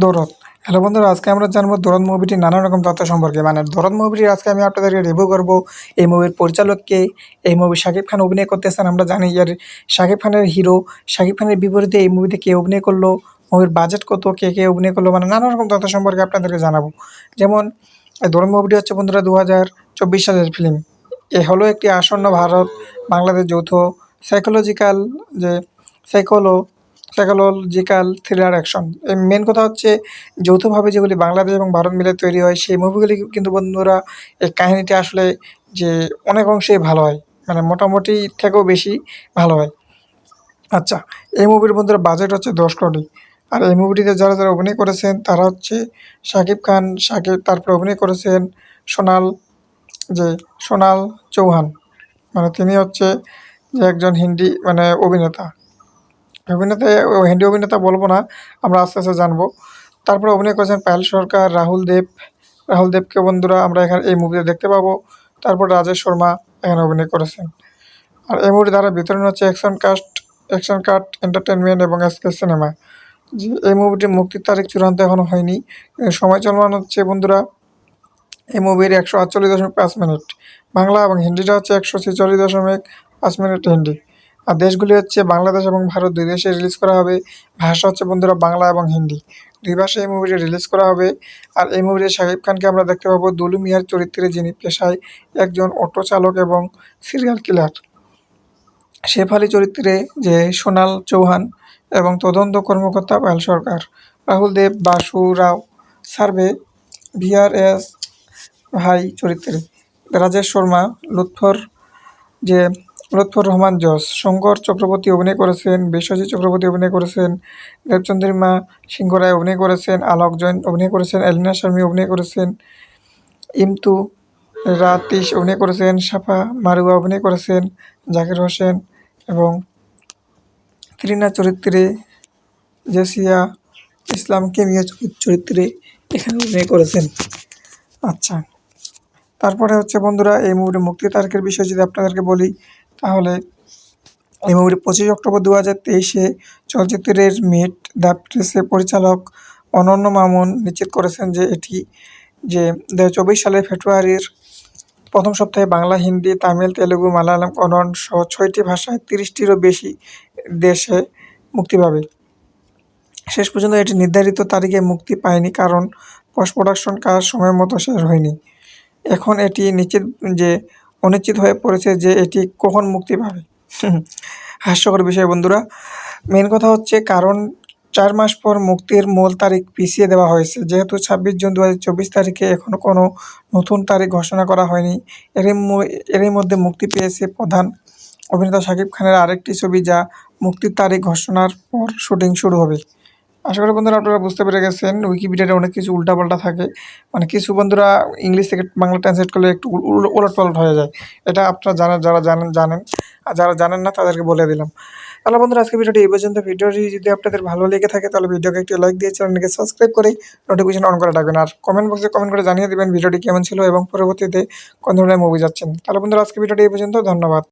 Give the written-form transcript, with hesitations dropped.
দৌড়ত। Hello বন্ধুরা, আজকে আমরা জানবো দৌড়ত মুভিটির নানা রকম তথ্য সম্পর্কে। মানে দৌড়ত মুভিটির আজকে আমি আপনাদেরকে রিভিউ করব। এই মুভির পরিচালক কে, এই মুভি শাকিব খান অভিনয় করতেছেন আমরা জানি। এর শাকিব খানের হিরো, শাকিব খানের বিপরীতে এই মুভিতে কে অভিনয় করলো, মুভির বাজেট কত, কে অভিনয় করলো, মানে নানা রকম তথ্য সম্পর্কে আপনাদেরকে জানাবো। যেমন এই দৌড়ত মুভিটি হচ্ছে বন্ধুরা 2024 সালের ফিল্ম। এ হলো একটি আসন্ন ভারত বাংলাদেশ যৌথ সাইকোলজিক্যাল যে সাইকোলো সাইকোলজিক্যাল থ্রিলার অ্যাকশন। মেন কথা হচ্ছে যৌথভাবে যেগুলি বাংলাদেশ এবং ভারত মিলে তৈরি হয় সেই মুভিগুলি কিন্তু বন্ধুরা এই কাহিনীটি আসলে যে অনেক অংশেই ভালো হয়, মানে মোটামুটি থেকেও বেশি ভালো হয়। আচ্ছা, এই মুভির বন্ধুরা বাজেট হচ্ছে 10 কোটি। আর এই মুভিটিতে যারা অভিনয় করেছেন তারা হচ্ছে শাকিব খান, তারপরে অভিনয় করেছেন সোনাল যে সোনাল চৌহান, মানে তিনি হচ্ছে যে একজন হিন্দি মানে অভিনেতা। হিন্দি অভিনেতা বলবো না, আমরা আস্তে আস্তে জানবো। তারপরে অভিনয় করেছেন পায়েল সরকার, রাহুল দেবকে বন্ধুরা আমরা এখানে এই মুভিতে দেখতে পাবো। তারপর রাজেশ শর্মা এখানে অভিনয় করেছেন। আর এই মুভির দ্বারা বিতরণ হচ্ছে অ্যাকশন কাট এন্টারটেনমেন্ট এবং এসকে সিনেমা। যে এই মুভিটির মুক্তির তারিখ চূড়ান্ত এখনও হয়নি। সময় চলমান হচ্ছে বন্ধুরা এই মুভির 148.5 মিনিট বাংলা, এবং হিন্দিটা হচ্ছে 146.5 মিনিট হিন্দি। আর দেশগুলি হচ্ছে বাংলাদেশ এবং ভারত, দুই দেশে রিলিজ করা হবে। ভাষা হচ্ছে বন্ধুরা বাংলা এবং হিন্দি, দুই ভাষায় এই মুভিটি রিলিজ করা হবে। আর এই মুভিতে শাকিব খানকে আমরা দেখতে পাবো দুলু মিয়ার চরিত্রে, যিনি পেশায় একজন অটো চালক এবং সিরিয়াল কিলার। শেফালি চরিত্রে যে সোনাল চৌহান এবং তদন্ত কর্মকর্তা পায়েল সরকার। রাহুল দেব, বাসু রাও সার্ভে, ভিআরএস ভাই চরিত্রে। রাজেশ শর্মা, যে লুৎফর রহমান জস, শঙ্কর চক্রবর্তী অভিনয় করেছেন, বিশ্বজিৎ চক্রবর্তী অভিনয় করেছেন, দেবচন্দ্রিমা সিংহ রায় অভিনয় করেছেন, আলোক জৈন অভিনয় করেছেন, এলিনা শর্মী অভিনয় করেছেন, ইমতু রাতিশ অভিনয় করেছেন, সাফা মারুয়া অভিনয় করেছেন, জাকির হোসেন এবং ত্রিনা চরিত্রে জেসিয়া ইসলাম কেমিয়া চরিত্রে এখানে অভিনয় করেছেন। আচ্ছা, তারপরে হচ্ছে বন্ধুরা এই মুভির মুক্তি তারিখের বিষয়ে যদি আপনাদেরকে বলি, তাহলে এই মুভিটি 25 অক্টোবর 2023-এ চলচ্চিত্রের মিট দ্য প্রেসে পরিচালক অনন্য মামুন নিশ্চিত করেছেন যে এটি 2024 সালের ফেব্রুয়ারির প্রথম সপ্তাহে বাংলা, হিন্দি, তামিল, তেলুগু, মালায়ালাম, কন্নড় সহ 6টি ভাষায় 30টিরও বেশি দেশে মুক্তি পাবে। শেষ পর্যন্ত এটি নির্ধারিত তারিখে মুক্তি পায়নি, কারণ পোস্ট প্রোডাকশন কাজ সময় মতো শেষ হয়নি। এখন এটি অনিশ্চিত হয়ে পড়েছে যে এটি কখন মুক্তি পাবে। হাস্যকর বিষয় বন্ধুরা। মেন কথা হচ্ছে কারণ 4 মাস পর মুক্তির মূল তারিখ পিছিয়ে দেওয়া হয়েছে, যেহেতু 26 জুন 2024 তারিখে এখনও কোনো নতুন তারিখ ঘোষণা করা হয়নি। এরই মধ্যে মুক্তি পেয়েছে প্রধান অভিনেতা শাকিব খানের আরেকটি ছবি, যা মুক্তির তারিখ ঘোষণার পর শুটিং শুরু হবে। আশা করি বন্ধুরা আপনারা বুঝতে পেরে গেছেন। উইকিপিডিয়াতে অনেক কিছু উল্টাপাল্টা থাকে, মানে কিছু বন্ধুরা ইংলিশ থেকে বাংলা ট্রান্সলেট করলে একটু ওলটপালট হয়ে যায়। এটা আপনারা যারা জানেন, আর যারা জানেন না তাদেরকে বলে দিলাম। তাহলে বন্ধুরা আজকে ভিডিওটি এই পর্যন্ত। ভিডিওটি যদি আপনাদের ভালো লেগে থাকে তাহলে ভিডিওকে একটি লাইক দিয়ে চ্যানেলটিকে সাবস্ক্রাইব করে নোটিফিকেশন অন করে রাখবেন। আর কমেন্ট বক্সে কমেন্ট করে জানিয়ে দেবেন ভিডিওটি কেমন ছিল এবং পরবর্তীতে কোন ধরনের মুভি যাচ্ছেন। তাহলে বন্ধুরা আজকে ভিডিওটি এই পর্যন্ত। ধন্যবাদ।